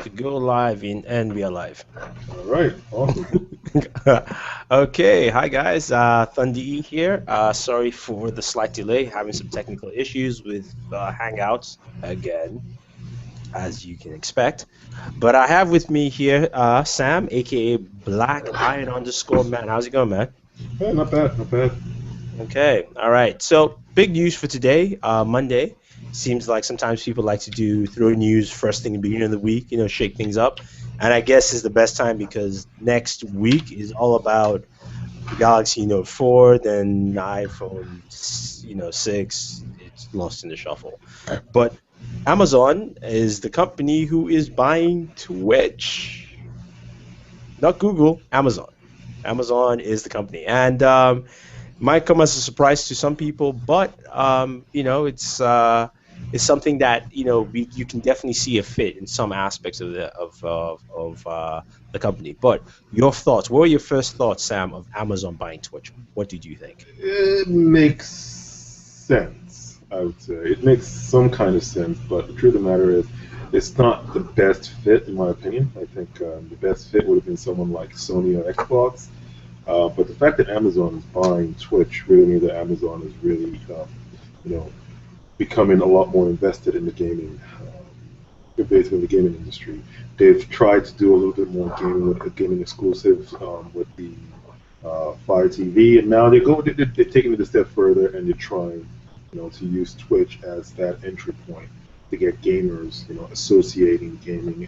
to go live and we are live. All right, awesome. Okay, hi guys. Thunder E here. Sorry for the slight delay, having some technical issues with Hangouts again, as you can expect. But I have with me here Sam, aka Black Iron underscore man. How's it going, man? Yeah, not bad, not bad. Okay, all right. So big news for today, Monday. Seems like sometimes people like to do throw news first thing in the beginning of the week, shake things up. And I guess is the best time because next week is all about the Galaxy Note 4, then iPhone, 6. It's lost in the shuffle. But Amazon is the company who is buying Twitch, not Google, Amazon. Amazon is the company, and might come as a surprise to some people, but it's something that you can definitely see a fit in some aspects of the company. But your thoughts? What were your first thoughts, Sam, of Amazon buying Twitch? What did you think? It makes sense, I would say. It makes some kind of sense, but the truth of the matter is, it's not the best fit, in my opinion. I think the best fit would have been someone like Sony or Xbox. But the fact that Amazon is buying Twitch really means that Amazon is really, you know, becoming a lot more invested in the gaming, basically in the gaming industry. They've tried to do a little bit more gaming with gaming exclusives with the Fire TV, and now they're taking it a step further and they're trying, to use Twitch as that entry point to get gamers, associating gaming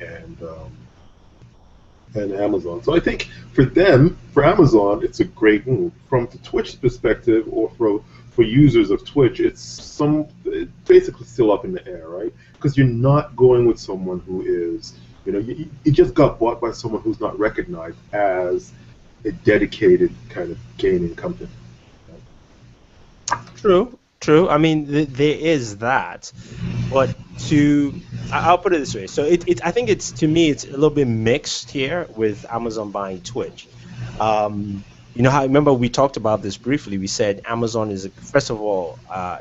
and Amazon. So I think for them, for Amazon, it's a great move. From the Twitch perspective, or for users of Twitch, it's basically still up in the air, right? Because you're not going with someone who is, you just got bought by someone who's not recognized as a dedicated kind of gaming company. True, true. I mean, there is that, but I'll put it this way. So I think it's to me it's a little bit mixed here with Amazon buying Twitch. How remember we talked about this briefly. We said Amazon is first of all,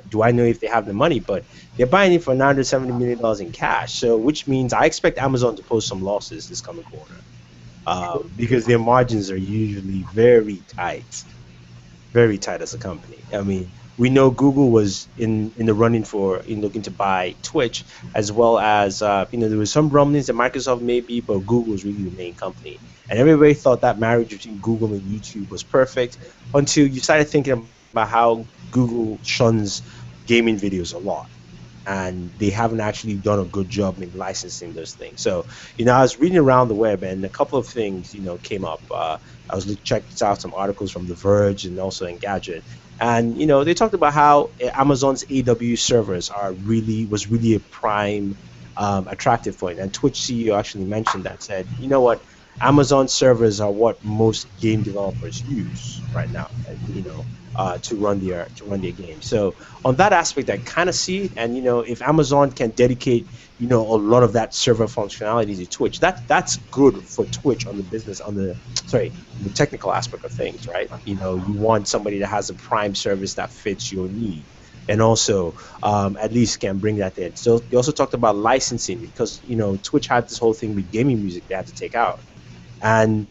do I know if they have the money? But they're buying it for $970 million in cash. So which means I expect Amazon to post some losses this coming quarter, because their margins are usually very tight as a company. I mean, we know Google was in the running for in looking to buy Twitch, as well as there was some rumblings that Microsoft may be, but Google was really the main company, and everybody thought that marriage between Google and YouTube was perfect until you started thinking about how Google shuns gaming videos a lot, and they haven't actually done a good job in licensing those things. So, I was reading around the web, and a couple of things, came up. I was checking out some articles from The Verge and also Engadget, and they talked about how Amazon's AWS servers was really a prime attractive point. And Twitch CEO actually mentioned that, said, you know what, Amazon servers are what most game developers use right now, and, to run their games. So on that aspect, I kind of see it. And if Amazon can dedicate a lot of that server functionality to Twitch, that's good for Twitch on the business the technical aspect of things, right? You want somebody that has a prime service that fits your need, and also at least can bring that in. So they also talked about licensing, because Twitch had this whole thing with gaming music they had to take out. And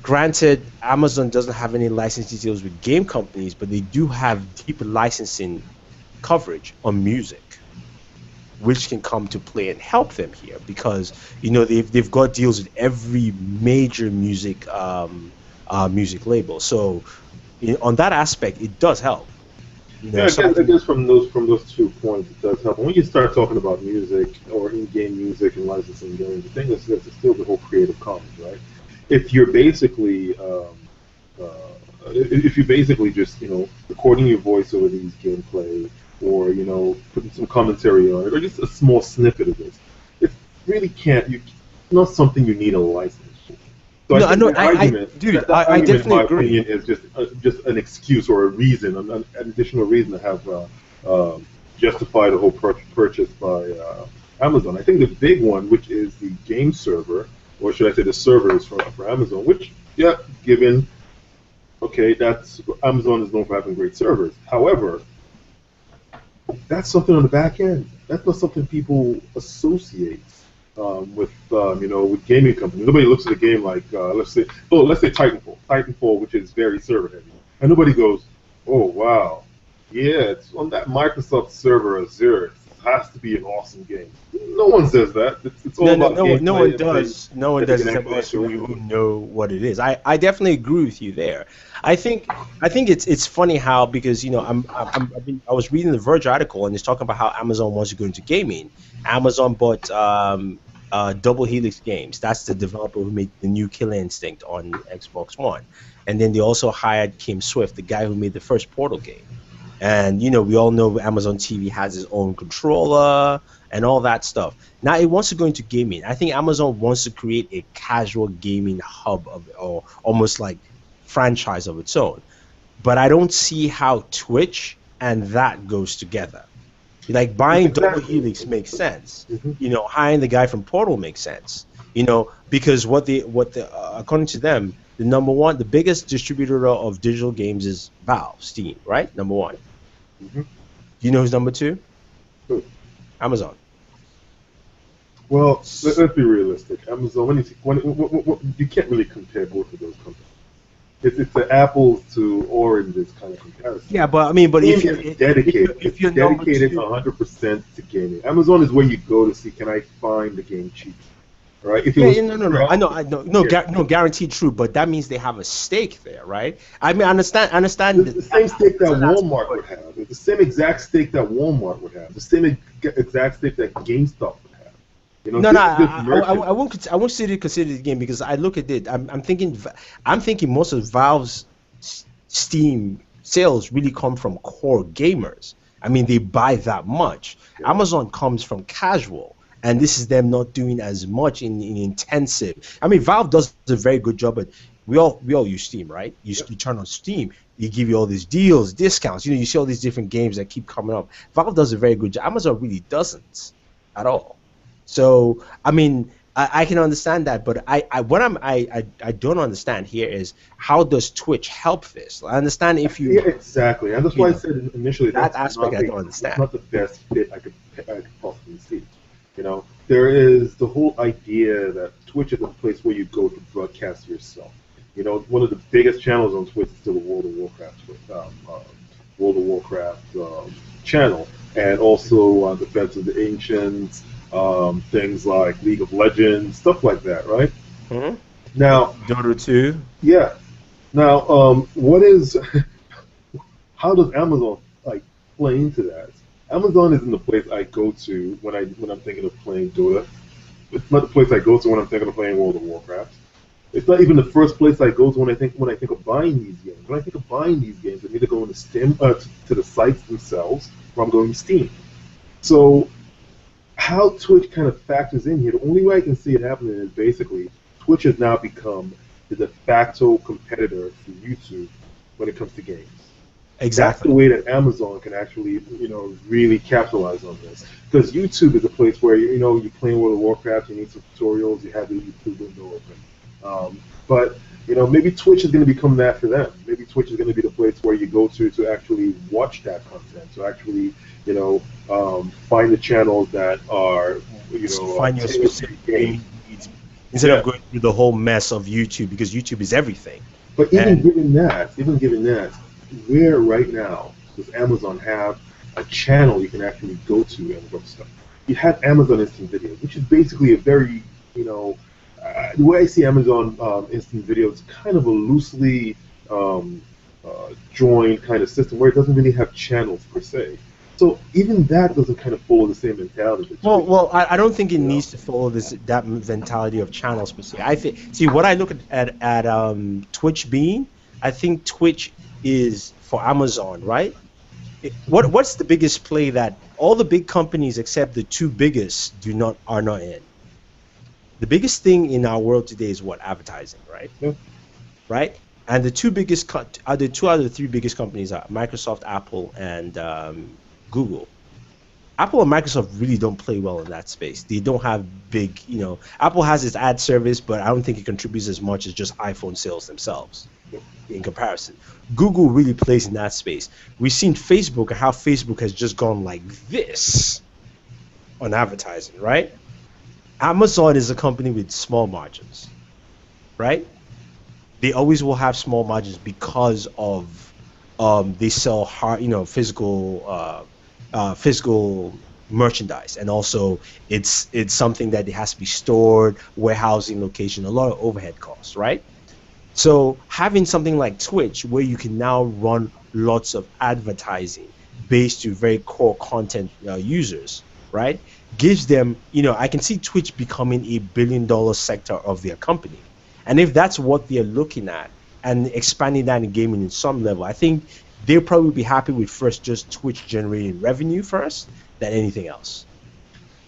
granted, Amazon doesn't have any licensing deals with game companies, but they do have deep licensing coverage on music, which can come to play and help them here, because they've got deals with every major music label. So on that aspect, it does help. Yeah, So I I think guess from those 2 points, it does help. When you start talking about music or in-game music and licensing games, the thing is still the whole Creative Commons, right? If you're basically if you're basically just recording your voice over these gameplay, or putting some commentary on it, or just a small snippet of this, it really can't. Not something you need a license for. So I no, I think know, that argument, dude, that I argument, in definitely my agree. opinion, is just an excuse or a reason, an additional reason to have justify the whole purchase by Amazon. I think the big one, which is the game server, or should I say the servers for Amazon, which, yeah, given, okay, that's Amazon is known for having great servers. However, that's something on the back end. That's not something people associate. with gaming companies. Nobody looks at a game like let's say Titanfall, which is very server heavy, and nobody goes, oh wow, yeah, it's on that Microsoft server Azure. It has to be an awesome game. No one says that. It's all No, no, about no, no gameplay one and things does. No one that they does can except actually us enjoy. who know what it is. I definitely agree with you there. I think it's funny how because I was reading the Verge article and it's talking about how Amazon wants to go into gaming. Amazon bought Double Helix Games. That's the developer who made the new Killer Instinct on Xbox One, and then they also hired Kim Swift, the guy who made the first Portal game. And we all know Amazon TV has its own controller and all that stuff. Now it wants to go into gaming. I think Amazon wants to create a casual gaming hub of or almost like franchise of its own. But I don't see how Twitch and that goes together. Like buying Double Exactly. Helix makes sense. Hmm. Hiring the guy from Portal makes sense. Because what the according to them, the number one, the biggest distributor of digital games is Valve, Steam, right? Number one. Hmm. Do you know who's number two? Amazon. Well, let's be realistic. Amazon, you can't really compare both of those companies. It's the apples to oranges kind of comparison. Yeah, but I mean, but Steam if you is dedicated. if It's you're number dedicated two, 100% to gaming. Amazon is where you go to see, can I find the game cheap? All right. If it yeah, was yeah, no, no, no. I Valve, know, I know, no, yeah, no, guaranteed true, but that means they have a stake there, right? I mean, I understand it's that, the same stake that that aspect, Walmart but would have. It's the same exact stake that Walmart would have. The same exact stake that GameStop would have. no, no, This is just merchandise. I won't consider it again because I look at it. I'm thinking most of Valve's Steam sales really come from core gamers. I mean, they buy that much. Yeah. Amazon comes from casual, and this is them not doing as much in intensive. I mean, Valve does a very good job, but we all use Steam, right? You Yep. turn on Steam, they give you all these deals, discounts. You see all these different games that keep coming up. Valve does a very good job. Amazon really doesn't at all. So I mean, I can understand that, but I don't understand here is how does Twitch help this? I understand if Yeah, you exactly, and that's you why I know said initially that aspect I don't that's understand. not the best fit I could possibly see. There is the whole idea that Twitch is a place where you go to broadcast yourself. One of the biggest channels on Twitch is still the World of Warcraft channel, and also Defense of the Ancients, things like League of Legends, stuff like that, right? Hmm. Now, Dota 2. yeah. Now, what is how does Amazon like play into that? Amazon isn't the place I go to when I'm thinking of playing Dota. It's not the place I go to when I'm thinking of playing World of Warcraft. It's not even the first place I go to when I think of buying these games. When I think of buying these games, I need to go into Steam to the sites themselves, or I'm going to Steam. So how Twitch kind of factors in here, the only way I can see it happening is basically Twitch has now become the de facto competitor to YouTube when it comes to games. That's the Exactly. way that Amazon can actually, really capitalize on this. Because YouTube is a place where, you're playing World of Warcraft, you need some tutorials, you have the YouTube window open. But, maybe Twitch is going to become that for them. Maybe Twitch is going to be the place where you go to actually watch that content, to actually, find the channels that are, Find your tailored to specific the game. gaming needs instead of Yeah. going through the whole mess of YouTube because YouTube is everything. But And even given that, where right now does Amazon have a channel you can actually go to and look stuff? You have Amazon Instant Videos, which is basically a very, the way I see Amazon Instant Videos, kind of a loosely joined kind of system where it doesn't really have channels per se. So even that doesn't kind of follow the same mentality that well, Twitch well, does. I don't think it You know? needs to follow that mentality of channels per se. I think see what I look at Twitch being. I think Twitch is for Amazon, right? What's the biggest play that all the big companies except the two biggest do not are not in? The biggest thing in our world today is what advertising, right? Yeah. Right? And the two biggest are the two out of the three biggest companies are Microsoft, Apple, and Google. Apple and Microsoft really don't play well in that space. They don't have big, Apple has its ad service, but I don't think it contributes as much as just iPhone sales themselves in comparison. Google really plays in that space. We've seen Facebook and how Facebook has just gone like this on advertising, right? Amazon is a company with small margins, right? They always will have small margins because of they sell hard, physical merchandise, and also it's something that it has to be stored, warehousing location, a lot of overhead costs, right? So having something like Twitch, where you can now run lots of advertising based to very core content users, right, gives them, I can see Twitch becoming a billion-dollar sector of their company. And if that's what they're looking at and expanding that in gaming in some level, I think they'll probably be happy with first just Twitch generating revenue first than anything else.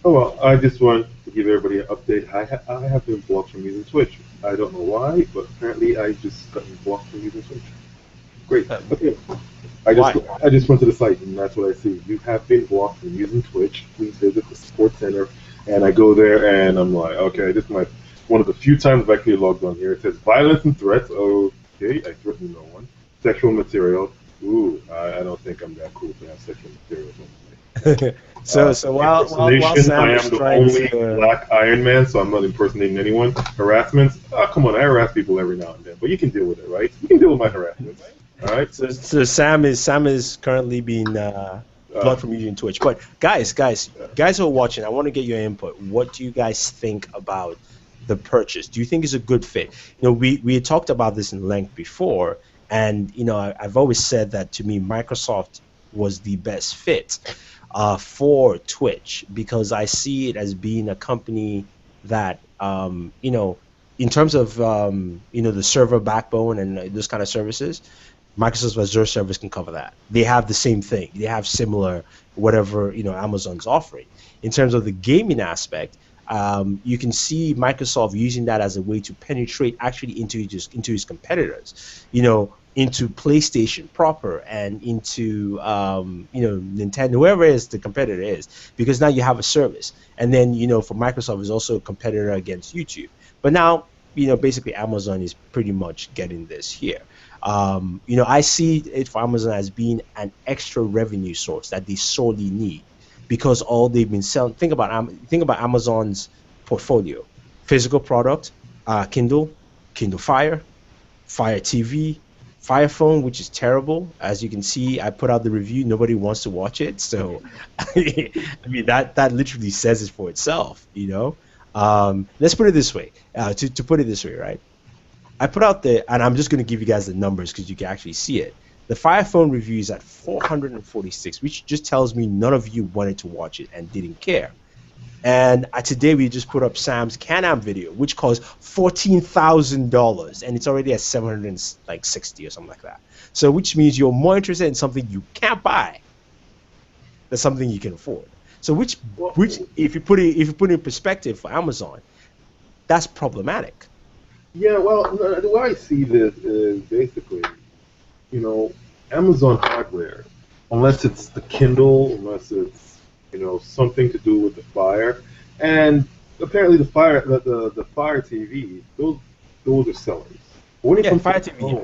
Oh well, I just want to give everybody an update. I have been blocked from using Twitch. I don't know why, but apparently I just got blocked from using Twitch. Great. Okay. I just Why? I just went to the site and that's what I see. You have been blocked from using Twitch. Please visit the support center. And I go there and I'm like, okay, this is my one of the few times I've actually logged on here. It says violence and threats. Okay, I threaten no one. Sexual material. Ooh, I don't think I'm that cool to have sexual material on my site. So while Impersonation. I Sam is am the trying only to black Iron Man, so I'm not impersonating anyone. Harassments. Oh, come on, I harass people every now and then, but you can deal with it, right? You can deal with my harassments. All right. So Sam is currently being Uh, blocked from using Twitch. But guys who are watching, I want to get your input. What do you guys think about the purchase? Do you think it's a good fit? We had talked about this in length before, and I've always said that to me, Microsoft was the best fit for Twitch, because I see it as being a company that in terms of the server backbone and those kind of services, Microsoft Azure service can cover that. They have the same thing. They have similar whatever Amazon's offering. In terms of the gaming aspect, you can see Microsoft using that as a way to penetrate actually into his competitors, into PlayStation proper and into Nintendo, whoever it is the competitor is, because now you have a service. And then for Microsoft is also a competitor against YouTube. But now basically Amazon is pretty much getting this here. I see it for Amazon as being an extra revenue source that they sorely need, because all they've been selling. Think about Amazon's portfolio: physical product, Kindle, Kindle Fire, Fire TV, Fire Phone, which is terrible. As you can see, I put out the review. Nobody wants to watch it. So, I mean, that literally says it for itself. Let's put it this way. To put it this way, right? I put out and I'm just going to give you guys the numbers because you can actually see it. The Fire Phone review is at 446, which just tells me none of you wanted to watch it and didn't care. And today we just put up Sam's Can-Am video, which costs $14,000, and it's already at 760 or something like that. So, which means you're more interested in something you can't buy than something you can afford. So, which well, which if you put it in perspective for Amazon, that's problematic. yeah, well, no, the way I see this is basically, you know, Amazon hardware, unless it's the Kindle, unless it's, something to do with the Fire, and apparently the Fire TV, those are sellers. But when it Yeah, comes to Fire a TV. Yeah.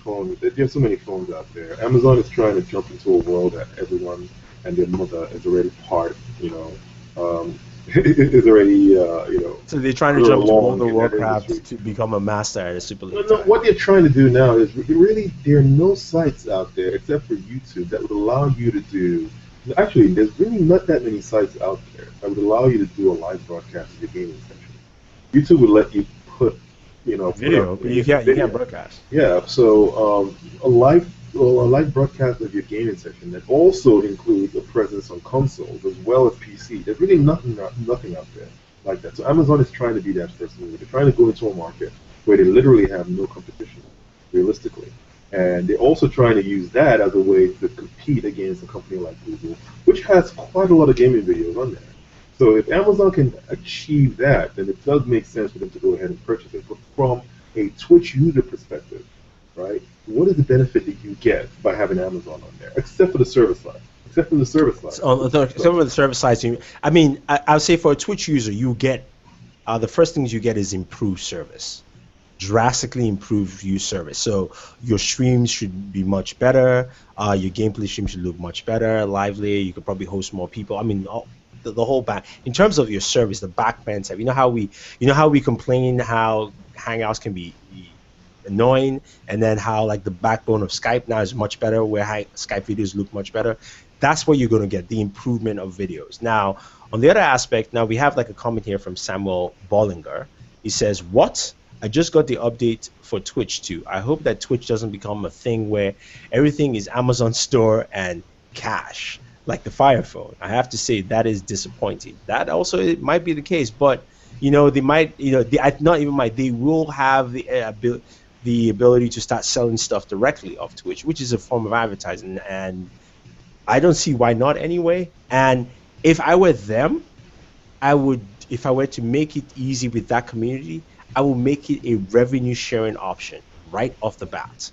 phone, there's so many phones out there. Amazon is trying to jump into a world that everyone and their mother is already part, is already, So they're trying to further jump to World along of in that industry. Warcraft to become a master at a Super No, League no, title. what they're trying to do now is really there are no sites out there except for YouTube that would allow you to do. Actually, there's really not that many sites out there that would allow you to do a live broadcast of your gaming session. YouTube would let you put up Video, but you can't video. broadcast. Yeah, so a live broadcast of your gaming session that also includes a presence on consoles as well as PC. There's really nothing out there like that. So Amazon is trying to be that first mover. They're trying to go into a market where they literally have no competition, realistically. And they're also trying to use that as a way to compete against a company like Google, which has quite a lot of gaming videos on there. So if Amazon can achieve that, then it does make sense for them to go ahead and purchase it. But from a Twitch user perspective, right, what is the benefit that you get by having Amazon on there, except for the service side? Except for the service side. Some of the service sites, I mean, I would say for a Twitch user, you get the first things you get is improved service, drastically improved view service. So your streams should be much better. Your gameplay stream should look much better, lively. You could probably host more people. I mean, the whole back in terms of your service, the backbone tab. You know how we complain how Hangouts can be annoying, and then how like the backbone of Skype now is much better, where Skype videos look much better. That's what you're going to get, the improvement of videos. Now, on the other aspect, now we have like a comment here from Samuel Bollinger. He says, "What? I just got the update for Twitch too. I hope that Twitch doesn't become a thing where everything is Amazon store and cash, like the Fire Phone. I have to say that is disappointing. That also it might be the case, but they might, not even might, they will have the ability to start selling stuff directly off Twitch, which is a form of advertising, and I don't see why not anyway. And if I were them, if I were to make it easy with that community, I will make it a revenue sharing option right off the bat.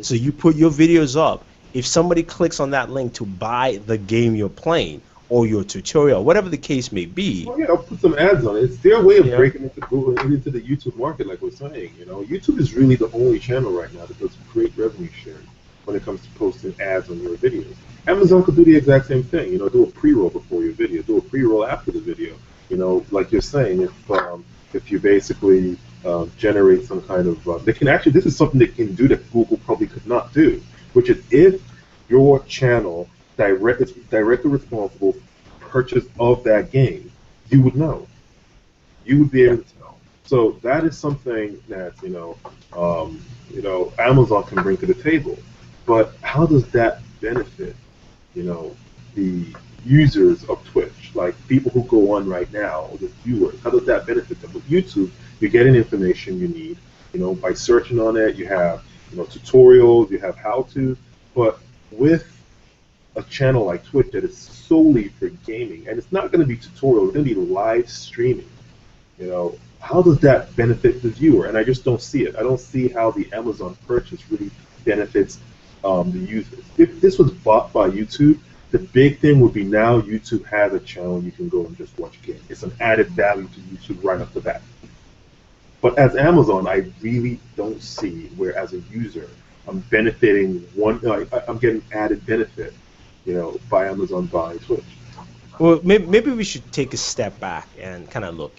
So you put your videos up. If somebody clicks on that link to buy the game you're playing or your tutorial, whatever the case may be. Oh yeah, I'll put some ads on it. It's their way of breaking into Google and into the YouTube market, like we're saying. YouTube is really the only channel right now that does great revenue sharing when it comes to posting ads on your videos. Amazon could do the exact same thing. Do a pre-roll before your video, do a pre-roll after the video. Like you're saying, if you basically generate some kind of, they can actually, this is something they can do that Google probably could not do, which is if your channel is directly responsible for purchase of that game, you would know. You would be able to tell. So that is something that Amazon can bring to the table. But how does that benefit the users of Twitch, like people who go on right now, or the viewers? How does that benefit them? With YouTube, you're getting information you need. By searching on it, you have tutorials, you have how-to. But with a channel like Twitch that is solely for gaming, and it's not going to be tutorial, it's going to be live streaming. How does that benefit the viewer? And I just don't see it. I don't see how the Amazon purchase really benefits the users. If this was bought by YouTube, the big thing would be now YouTube has a channel you can go and just watch games. It's an added value to YouTube right off the bat. But as Amazon, I really don't see where, as a user, I'm benefiting I'm getting added benefit, by Amazon buying Twitch. Well, maybe we should take a step back and kind of look.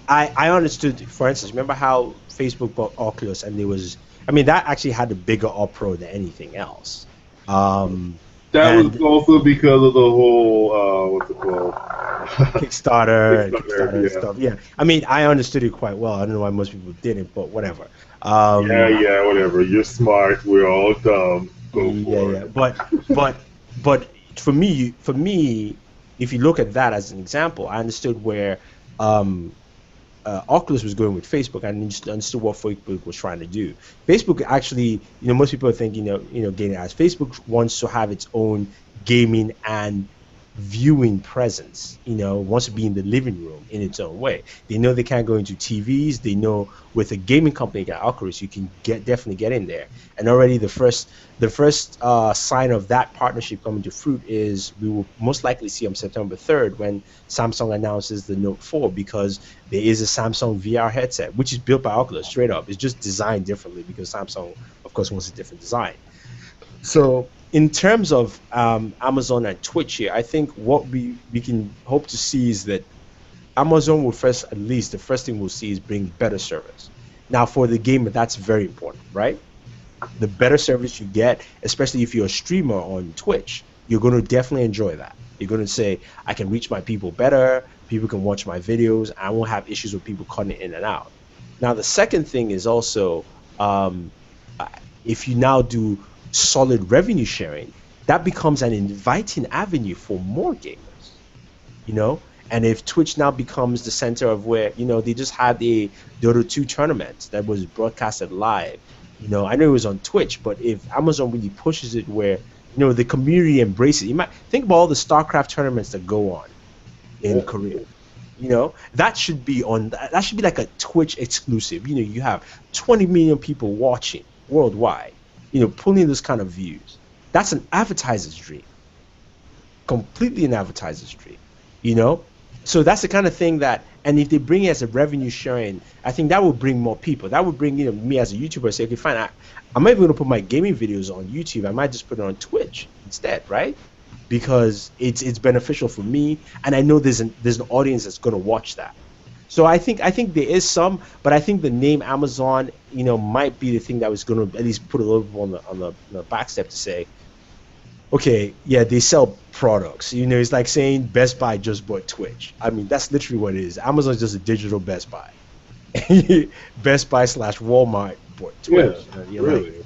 I understood, for instance, remember how Facebook bought Oculus, and that actually had a bigger uproar than anything else. That was also because of the wh's it called? Kickstarter stuff. Yeah, I understood it quite well. I don't know why most people didn't, but whatever. Whatever. You're smart. We're all dumb. Go for it. But for me, if you look at that as an example, I understood where Oculus was going with Facebook, and understood what Facebook was trying to do. Facebook actually, most people think, gaming as Facebook wants to have its own gaming and viewing presence, wants to be in the living room in its own way. They know they can't go into TVs. They know with a gaming company like Oculus, you can definitely get in there. And already the first sign of that partnership coming to fruit is we will most likely see on September 3rd when Samsung announces the Note 4, because there is a Samsung VR headset which is built by Oculus straight up. It's just designed differently because Samsung, of course, wants a different design. So in terms of Amazon and Twitch here, I think what we can hope to see is that Amazon will the first thing we'll see is bring better service. Now for the gamer, that's very important, right? The better service you get, especially if you're a streamer on Twitch, you're going to definitely enjoy that. You're going to say, I can reach my people better, people can watch my videos, I won't have issues with people cutting in and out. Now the second thing is also, if you now do solid revenue sharing, that becomes an inviting avenue for more gamers, and if Twitch now becomes the center of where, they just had a Dota 2 tournament that was broadcasted live, I know it was on Twitch, but if Amazon really pushes it where, the community embraces it, you might think about all the StarCraft tournaments that go on in Korea. That should be like a Twitch exclusive. You have 20 million people watching worldwide, pulling those kind of views. That's an advertiser's dream. Completely an advertiser's dream. So that's the kind of thing that, and if they bring it as a revenue sharing, I think that will bring more people. That would bring me as a YouTuber say, okay, fine, I'm not even going to put my gaming videos on YouTube. I might just put it on Twitch instead, right? because it's beneficial for me, and I know there's an audience that's going to watch that. So I think there is some, but I think the name Amazon, might be the thing that was going to at least put a little bit on the back step to say, okay, yeah, they sell products. It's like saying Best Buy just bought Twitch. I mean, that's literally what it is. Amazon's just a digital Best Buy. Best Buy slash Walmart bought Yeah, Twitch. really.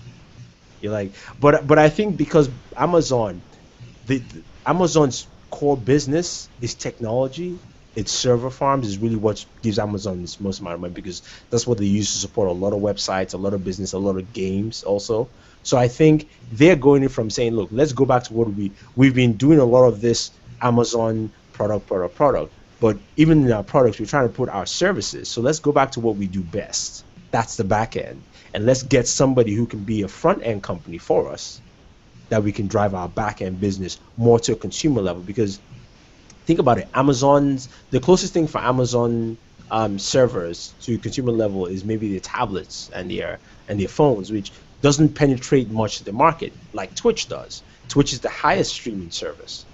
You're like, but I think because Amazon, Amazon's core business is technology. Its server farms is really what gives Amazon its most amount of money, because that's what they use to support a lot of websites, a lot of business, a lot of games also. So I think they're going in from saying, look, let's go back to what we've been doing a lot of this Amazon product. But even in our products, we're trying to put our services. So let's go back to what we do best. That's the back end. And let's get somebody who can be a front end company for us, that we can drive our back end business more to a consumer level. Because think about it, the closest thing for Amazon servers to consumer level is maybe their tablets and their phones, which doesn't penetrate much of the market like Twitch does. Twitch is the highest streaming service,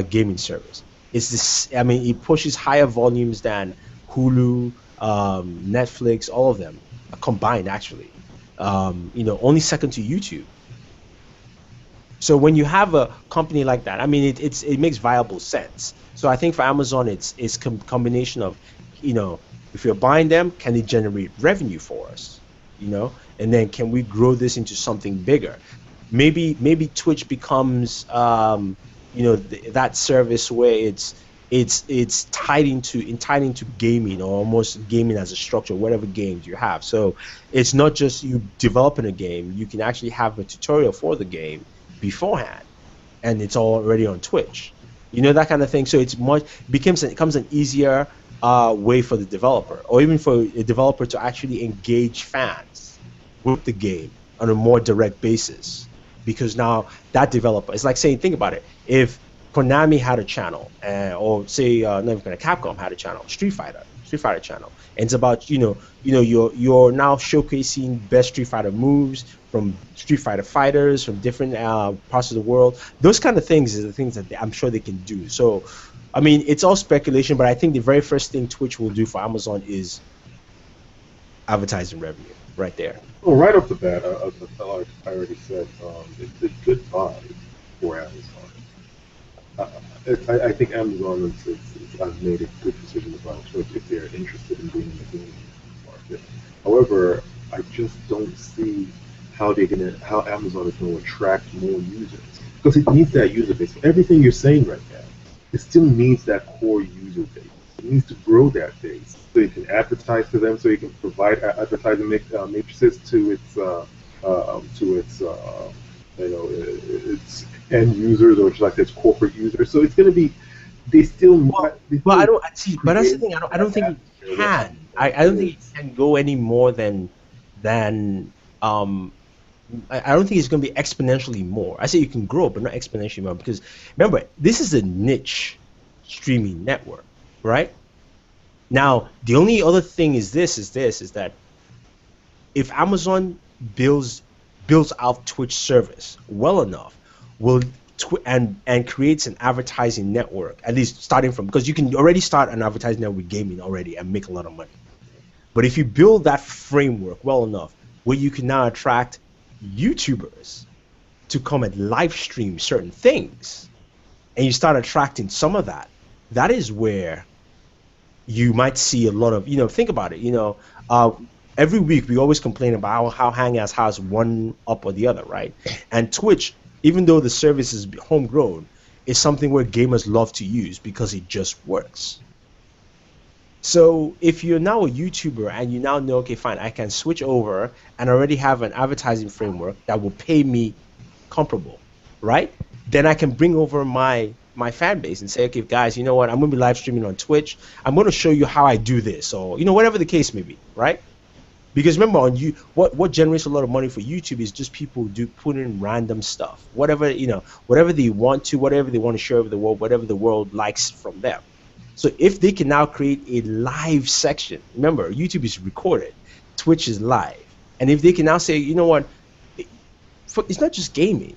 gaming service. It's this. I mean, it pushes higher volumes than Hulu, Netflix, all of them combined, actually. Only second to YouTube. So when you have a company like that, I mean, it makes viable sense. So I think for Amazon, it's combination of, you know, if you're buying them, can they generate revenue for us? And then can we grow this into something bigger? Maybe Twitch becomes, that service where it's tied into gaming, or almost gaming as a structure, whatever games you have. So it's not just you developing a game; you can actually have a tutorial for the game beforehand, and it's already on Twitch. That kind of thing. So it becomes an easier way for the developer, or even for a developer, to actually engage fans with the game on a more direct basis. Because now that developer, it's like saying, think about it. If Konami had a channel, or say, not even Capcom had a channel, Street Fighter channel, and it's about, you're now showcasing best Street Fighter moves from Street Fighter fighters from different parts of the world. Those kind of things is the things that I'm sure they can do. So, I mean, it's all speculation, but I think the very first thing Twitch will do for Amazon is advertising revenue right there. Well, right off the bat, like I already said, it's a good buy for Amazon. Uh, I think Amazon has made a good decision about Twitch if they're interested in being in the gaming market. However, I just don't see how Amazon is going to attract more users, because it needs that user base. Everything you're saying right now, it still needs that core user base. It needs to grow that base so you can advertise to them, so you can provide advertising matrices to its end users, or just like its corporate users. So it's going to be they still Well, they well, I still don't see, but that's the create thing. I don't think it atmosphere where can. I don't think it is. can go any more than um. I don't think it's going to be exponentially more. I say you can grow, but not exponentially more, because remember, this is a niche streaming network, right? Now, the only other thing is that if Amazon builds builds out Twitch service well enough, will and creates an advertising network, at least starting from, because you can already start an advertising network with gaming already and make a lot of money. But if you build that framework well enough, where you can now attract YouTubers to come and live stream certain things, and you start attracting some of that, that is where you might see a lot of, think about it, uh, every week we always complain about how Hangouts has one up or the other, right? And Twitch, even though the service is homegrown, is something where gamers love to use because it just works. So if you're now a YouTuber and you now know, okay, fine, I can switch over and already have an advertising framework that will pay me comparable, right? Then I can bring over my fan base and say, okay, guys, you know what? I'm going to be live streaming on Twitch. I'm going to show you how I do this, or whatever the case may be, right? Because remember, on you, what generates a lot of money for YouTube is just people do put in random stuff, whatever they want to, whatever they want to share with the world, whatever the world likes from them. So if they can now create a live section, remember, YouTube is recorded, Twitch is live, and if they can now say, you know what, it's not just gaming.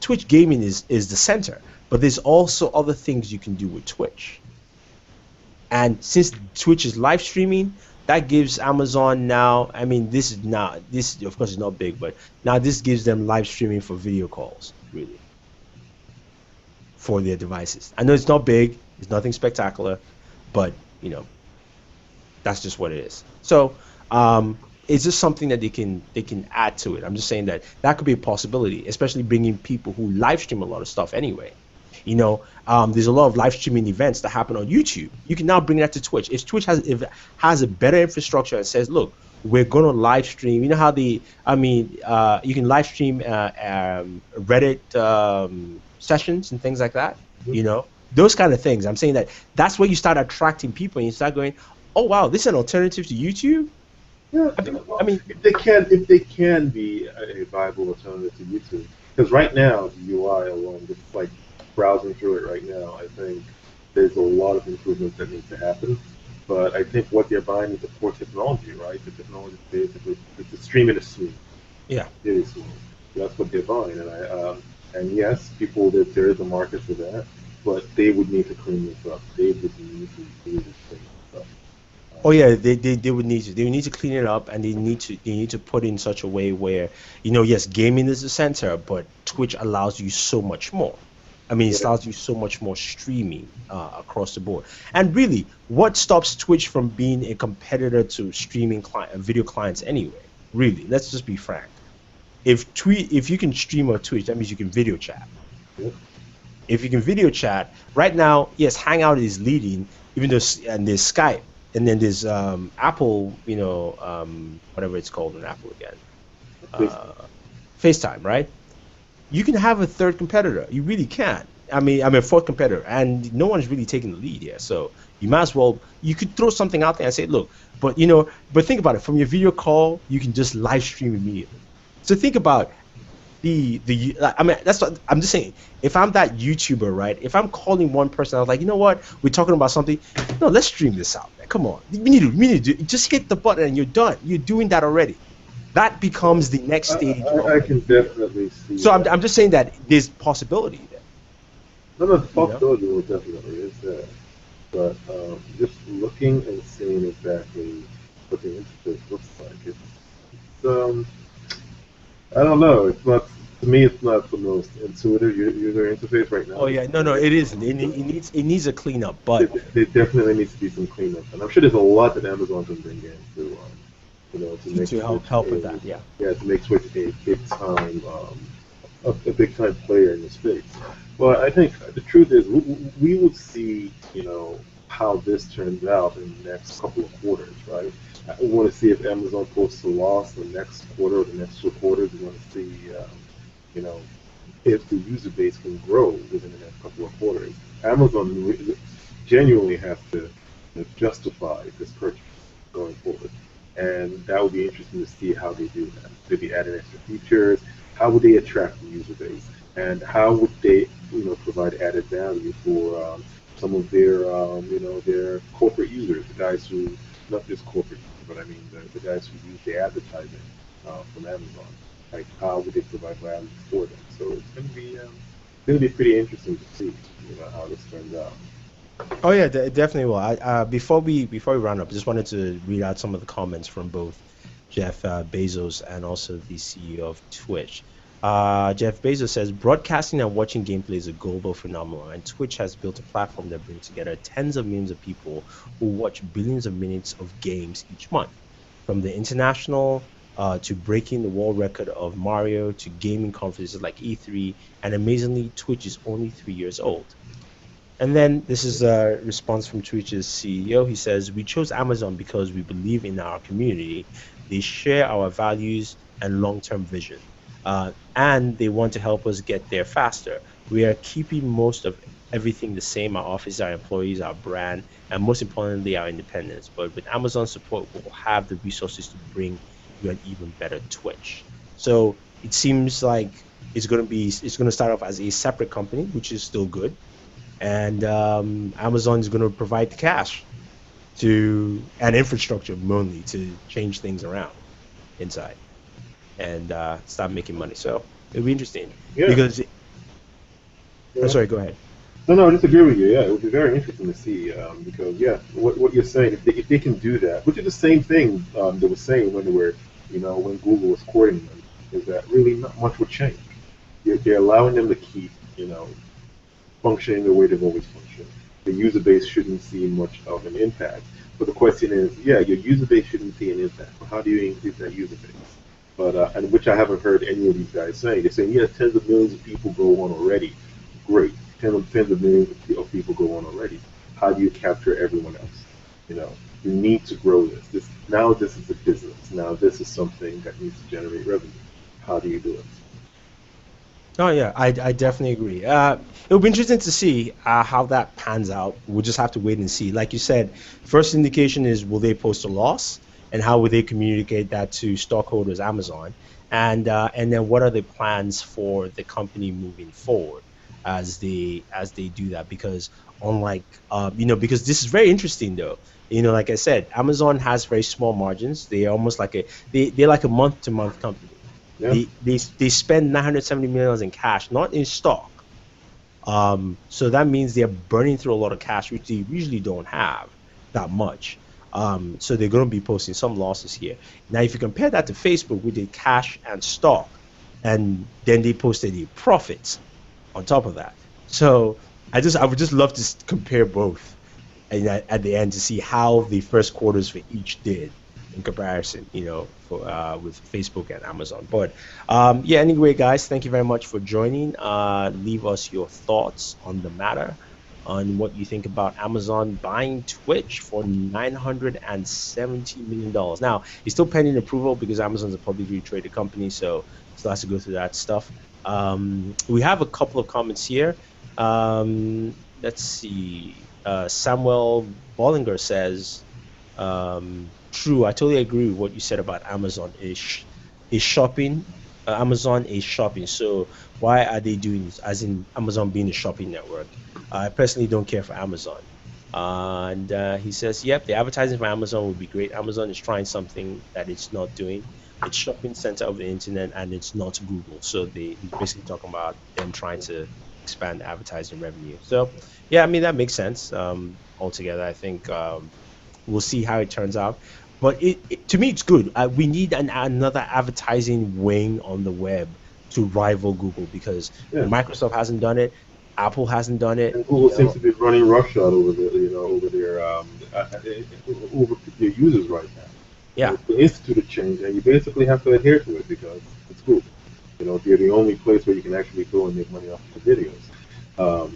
Twitch gaming is the center, but there's also other things you can do with Twitch. And since Twitch is live streaming, that gives Amazon now, I mean, this of course is not big, but now this gives them live streaming for video calls, really, for their devices. I know it's not big, it's nothing spectacular, but that's just what it is. So it's just something that they can add to it. I'm just saying that that could be a possibility, especially bringing people who live stream a lot of stuff anyway. There's a lot of live streaming events that happen on YouTube. You can now bring that to Twitch. If it has a better infrastructure and says, look, we're going to live stream. You know how you can live stream Reddit sessions and things like that. Those kind of things. I'm saying that that's where you start attracting people and you start going, oh wow, this is an alternative to YouTube. Yeah, I mean, if they can be a viable alternative to YouTube, because right now the UI alone, just like browsing through it right now, I think there's a lot of improvements that need to happen. But I think what they're buying is the core technology, right? The technology is basically it's a stream and a swing. yeah. It is swing. That's what they're buying, and yes, there is a market for that, but they would need to clean this up. They would need to do this thing up. Oh yeah, they would need to clean it up, and they need to put in such a way where yes, gaming is the center, but Twitch allows you so much more. I mean, it Yeah. allows you so much more streaming across the board. And really, what stops Twitch from being a competitor to streaming video clients anyway? Really, let's just be frank. If you can stream on Twitch, that means you can video chat. Yeah. If you can video chat right now, yes, Hangout is leading, even though and there's Skype, and then there's Apple, whatever it's called on Apple again, uh, FaceTime, right? You can have a third competitor. You really can. I mean, a fourth competitor, and no one's really taking the lead here. So you might as well. You could throw something out there and say, look, but think about it. From your video call, you can just live stream immediately. So think about I mean, that's what I'm just saying. If I'm that YouTuber, right? If I'm calling one person, I was like, you know what? We're talking about something. No, let's stream this out, man. Come on. We need to just hit the button and you're done. You're doing that already. That becomes the next stage. I can definitely see. So I'm, that. I'm just saying that there's possibility there. No, the You know? possibility will definitely is there, but just looking and seeing exactly what the interface looks like, it's I don't know. It's not to me. It's not the most intuitive user interface right now. Oh yeah, no, it isn't. It needs a cleanup, but There definitely needs to be some cleanup, and I'm sure there's a lot that Amazon can bring in to make to Switch help with that, yeah. to make Switch a big time a big time player in the space. But I think the truth is we will see how this turns out in the next couple of quarters, right? We want to see if Amazon posts a loss in the next quarter or the next 2 quarters. We want to see you know if the user base can grow within the next couple of quarters. Amazon genuinely has to justify this purchase going forward. And that would be interesting to see how they do that. Did they add in extra features? How would they attract the user base? And how would they, provide added value for some of their corporate users, the guys who, not just corporate, but I mean the guys who use the advertising from Amazon. Like how would they provide value for them? So it's going to be pretty interesting to see, how this turns out. oh yeah, definitely will. Before we round up, I just wanted to read out some of the comments from both Jeff Bezos and also the CEO of Twitch. Jeff Bezos says broadcasting and watching gameplay is a global phenomenon, and Twitch has built a platform that brings together tens of millions of people who watch billions of minutes of games each month. From the international to breaking the world record of Mario to gaming conferences like E3, and amazingly, Twitch is only 3 years old. And then this is a response from Twitch's CEO. He says, we chose Amazon because we believe in our community. They share our values and long-term vision. And they want to help us get there faster. We are keeping most of everything the same, our office, our employees, our brand, and most importantly, our independence. But with Amazon support, we'll have the resources to bring you an even better Twitch. So it seems like it's going to start off as a separate company, which is still good, and Amazon is going to provide the cash to and infrastructure mainly to change things around inside and start making money. So it'll be interesting Yeah. because. Oh, Yeah. sorry, go ahead. No, no, I disagree with you. Yeah, it would be very interesting to see because yeah, what you're saying, if they can do that, which is the same thing they were saying when they were, when Google was courting them, is that really not much would change. They're allowing them to keep, functioning the way they've always functioned. The user base shouldn't see much of an impact. But the question is, yeah, your user base shouldn't see an impact. But how do you increase that user base? But and which I haven't heard any of these guys saying. They're saying, yeah, tens of millions of people go on already. Great, tens of millions of people go on already. How do you capture everyone else? You know, you need to grow this. This is a business. Now this is something that needs to generate revenue. How do you do it? Oh yeah, I definitely agree. It'll be interesting to see how that pans out. We'll just have to wait and see. Like you said, first indication is will they post a loss, and how will they communicate that to stockholders, Amazon, and then what are the plans for the company moving forward as they do that? Because unlike because this is very interesting though. Like I said, Amazon has very small margins. They're almost like they're like a month to month company. Yeah, They spend 970 million in cash, not in stock. So that means they're burning through a lot of cash, which they usually don't have that much. So they're going to be posting some losses here. Now, if you compare that to Facebook with the cash and stock, and then they posted a profit on top of that. So I would just love to compare both, and at the end to see how the first quarters for each did in comparison, for with Facebook and Amazon. But yeah, anyway, guys, thank you very much for joining. Leave us your thoughts on the matter, on what you think about Amazon buying Twitch for $970 million. Now, it's still pending approval because Amazon's a publicly traded company, so still has to go through that stuff. We have a couple of comments here. Let's see. Samuel Bollinger says, true, I totally agree with what you said about Amazon is shopping. Amazon is shopping. So why are they doing this? As in Amazon being a shopping network. I personally don't care for Amazon. And he says, yep, the advertising for Amazon would be great. Amazon is trying something that it's not doing. It's shopping center of the internet and it's not Google. So he's basically talking about them trying to expand advertising revenue. So yeah, I mean that makes sense. Altogether, I think we'll see how it turns out. But to me, it's good. We need another advertising wing on the web to rival Google because yeah. Microsoft hasn't done it, Apple hasn't done it. And Google seems to be running roughshod over their users right now. Yeah, It's instituted change, and you basically have to adhere to it because it's Google. They're the only place where you can actually go and make money off of the videos.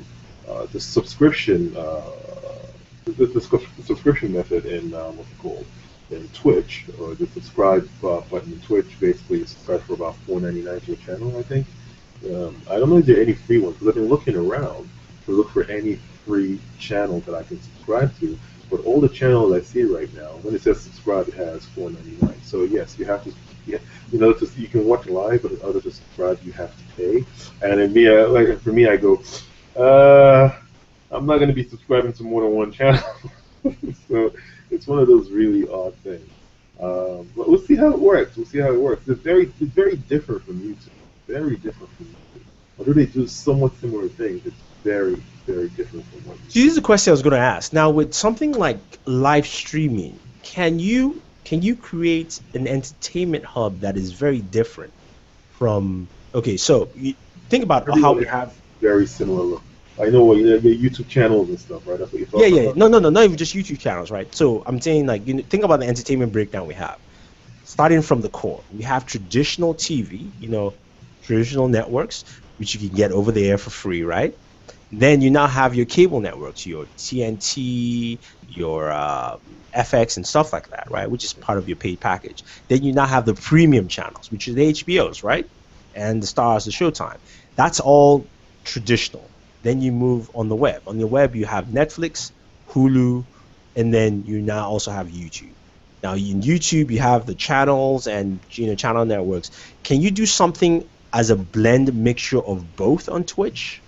The subscription, the subscription method in what's it called in Twitch, or the subscribe button in Twitch, basically you subscribe for about $4.99 to a channel, I think. I don't know if there are any free ones because I've been looking around to look for any free channel that I can subscribe to. But all the channels I see right now, when it says subscribe, it has $4.99. So yes, you have to. Yeah, you can watch live, but in order to subscribe, you have to pay. And in me, like for me, I go, uh, I'm not going to be subscribing to more than one channel. So it's one of those really odd things. But we'll see how it works. We'll see how it works. It's very different from YouTube. Very different from YouTube. Although they do somewhat similar things, it's very, very different from what so here's the question I was going to ask. Now, with something like live streaming, can you create an entertainment hub that is very different from? Okay, so you think about how everyone we has have. very similar look. I know what your YouTube channels and stuff, right? That's what you're Yeah, talking yeah, about. no, no, no, not even just YouTube channels, right? So I'm saying like think about the entertainment breakdown we have. Starting from the core, we have traditional TV, traditional networks, which you can get over the air for free, right? Then you now have your cable networks, your TNT, your FX, and stuff like that, right? Which is part of your paid package. Then you now have the premium channels, which is the HBOs, right? And the Stars, the Showtime. That's all traditional. Then you move on the web. On the web, you have Netflix, Hulu, and then you now also have YouTube. Now in YouTube, you have the channels and channel networks. Can you do something as a blend mixture of both on Twitch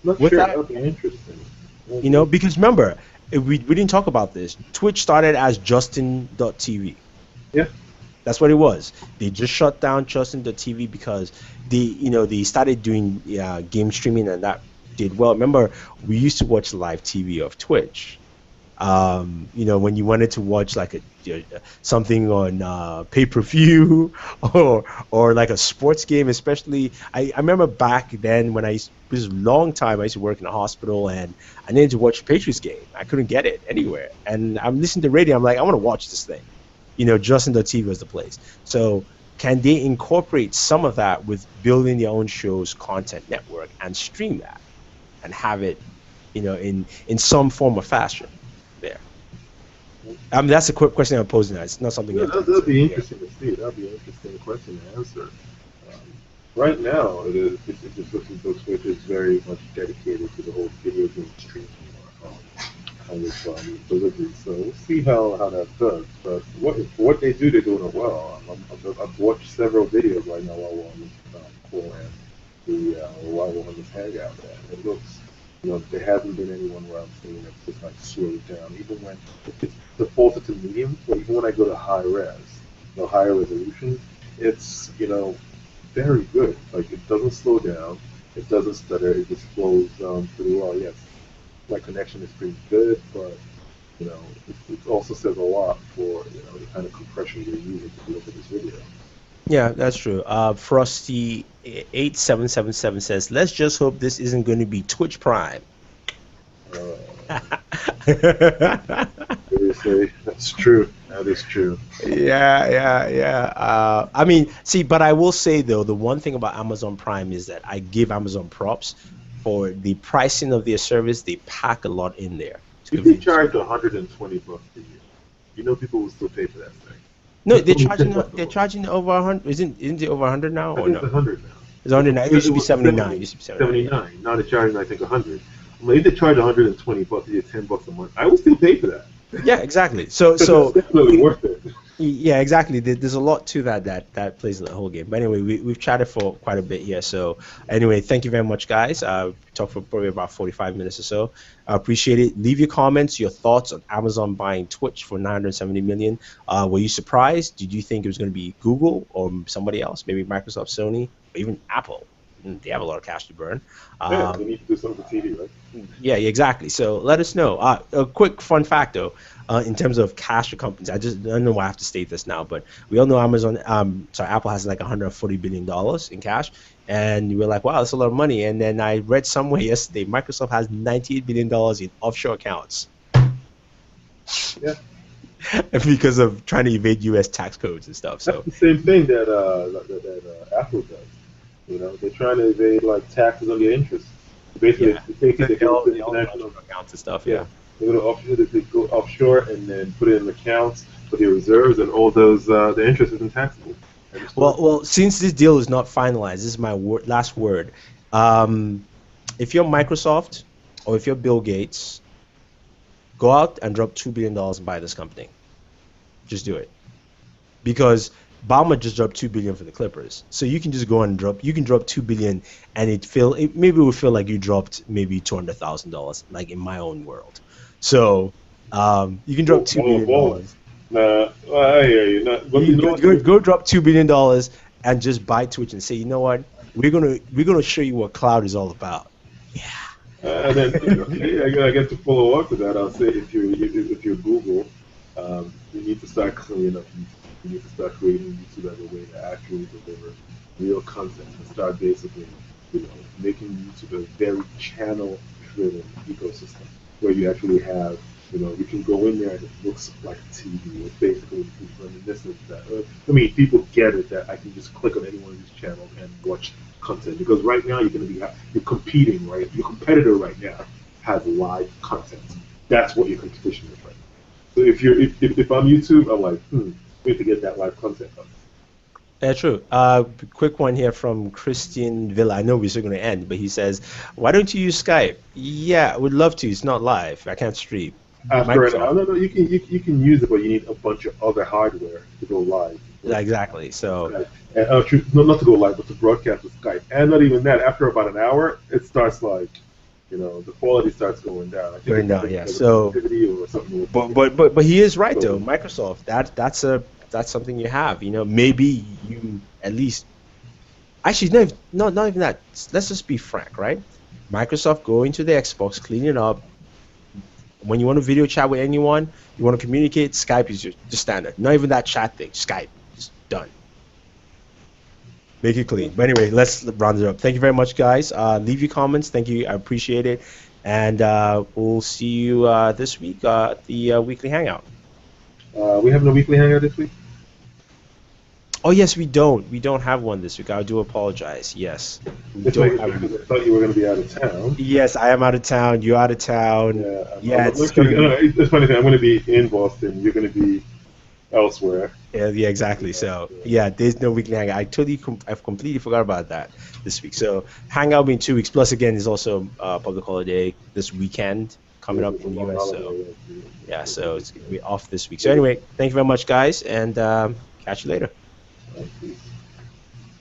Not with sure. that? That'd be interesting. That'd be Because remember, we didn't talk about this. Twitch started as Justin.tv. yeah. That's what it was. They just shut down Justin.tv because they started doing game streaming and that did well. Remember, we used to watch live TV of Twitch. When you wanted to watch like something on pay-per-view or like a sports game, especially I remember back then when it was a long time I used to work in a hospital and I needed to watch a Patriots game. I couldn't get it anywhere. And I'm listening to radio, I'm like, I want to watch this thing. Justin.tv was the place. So can they incorporate some of that with building their own show's content network and stream that and have it, in some form or fashion there? I mean, that's a quick question I'm posing. It's not something Yeah, you have to that'd answer. be Yeah. interesting to see. That'd be an interesting question to answer. Right now, it just looks as though Twitch is very much dedicated to the whole video game streaming kind of delivery. So we'll see how that does. But what they do, they're doing it well. I've watched several videos right now while we're on this call and while we're on this hangout. And it looks, there hasn't been anyone where I'm seeing it's just like slowed down. Even when it's defaulted to medium, or even when I go to high res, higher resolution, it's very good. Like it doesn't slow down, it doesn't stutter, it just flows pretty well. Yes, my connection is pretty good, but it also says a lot for the kind of compression you're using to look at this video. Yeah, that's true. Frosty 8777 says, "Let's just hope this isn't going to be Twitch Prime." Uh, Seriously, that's true. That is true. Yeah, yeah, yeah. I mean, see, but I will say though, the one thing about Amazon Prime is that I give Amazon props for the pricing of their service. They pack a lot in there to If they convince you. charge $120 a year, people will still pay for that thing. No, It's only 10 bucks a they're month. charging over 100. Isn't it over 100 now I or think it's no? 100 now. It's 100 now. It used It to be was 79. It 70, used to be 79. Yeah. 79. Now they're charging, I think, 100. Well, if they charge $120 a year, $10 a month, I would still pay for that. Yeah, exactly. So Because it's so definitely worth it. Yeah, exactly. There's a lot to that plays in the whole game. But anyway, we've chatted for quite a bit here. So anyway, thank you very much, guys. Talked for probably about 45 minutes or so. I appreciate it. Leave your comments, your thoughts on Amazon buying Twitch for 970 million. Were you surprised? Did you think it was going to be Google or somebody else? Maybe Microsoft, Sony, or even Apple? They have a lot of cash to burn. Yeah, they Um, need to do something for TV, right? yeah, exactly. So let us know. A quick fun fact, though, in terms of cash for companies, I don't know why I have to state this now, but we all know Apple has like $140 billion in cash, and we're like, wow, that's a lot of money. And then I read somewhere yesterday, Microsoft has $98 billion in offshore accounts Yeah. because of trying to evade U.S. tax codes and stuff. That's So the same thing that Apple does. They're trying to evade like taxes on their interest. Basically, yeah, they take it, they go to they all have international. offshore accounts and stuff. Yeah, Yeah. they go offshore and then put it in accounts for their reserves, and all those the interest isn't taxable. Well, since this deal is not finalized, this is my last word. Um, if you're Microsoft or if you're Bill Gates, go out and drop $2 billion and buy this company. Just do it, because Bama just dropped $2 billion for the Clippers, so you can just go and drop. You can drop $2 billion, and maybe it would feel like you dropped maybe $200,000, like in my own world. So you can drop $2 billion. I hear you. But you know what? Go drop $2 billion and just buy Twitch and say, you know what, we're gonna show you what cloud is all about. Yeah. And then, yeah, I guess to follow up to that, I'll say if you're Google, you need to start cleaning up YouTube. You need to start creating YouTube as a way to actually deliver real content and start basically, making YouTube a very channel-driven ecosystem where you actually have, you can go in there and it looks like TV. It's basically reminiscent of that. I mean, people get it that I can just click on any one of these channels and watch content, because right now you're competing, right? Your competitor right now has live content. That's what your competition is right now. So if I'm YouTube, I'm like, we have to get that live content up. Yeah, true. Quick one here from Christian Villa. I know we're still going to end, but he says, "Why don't you use Skype?" Yeah, I would love to. It's not live. I can't stream. After an Microsoft. hour, no, you can use it, but you need a bunch of other hardware to go live. Yeah, exactly. So Skype. And, not to go live, but to broadcast with Skype. And not even that. After about an hour, it starts like, the quality starts going down. I think going it's down. Yeah. So, connectivity or something. but he is right though. Microsoft. That's something you have. Maybe you at least. Actually, not even that. Let's just be frank, right? Microsoft, go into the Xbox, clean it up. When you want to video chat with anyone, you want to communicate, Skype is the standard. Not even that chat thing. Skype, just done. Make it clean. But anyway, let's round it up. Thank you very much, guys. Leave your comments. Thank you. I appreciate it. And we'll see you this week at the weekly hangout. We having a weekly hangout this week? Oh yes, we don't. We don't have one this week. I do apologize. Yes, we Just don't making have sure a because week. I thought you were going to be out of town. Yes, I am out of town. You're out of town. Yeah, Yeah, I'm it's gonna actually. be. It's funny thing. I'm going to be in Boston. You're going to be elsewhere. Yeah, exactly. Yeah, So yeah. yeah, there's no weekly hangout. I've completely forgot about that this week. So hangout will be in 2 weeks. Plus, again, is also public holiday this weekend coming Yes, up it's a in the long US. So holiday. Yes, yeah, yes, so it's gonna be off this week. So yes. anyway, thank you very much, guys, and catch you later. Yes.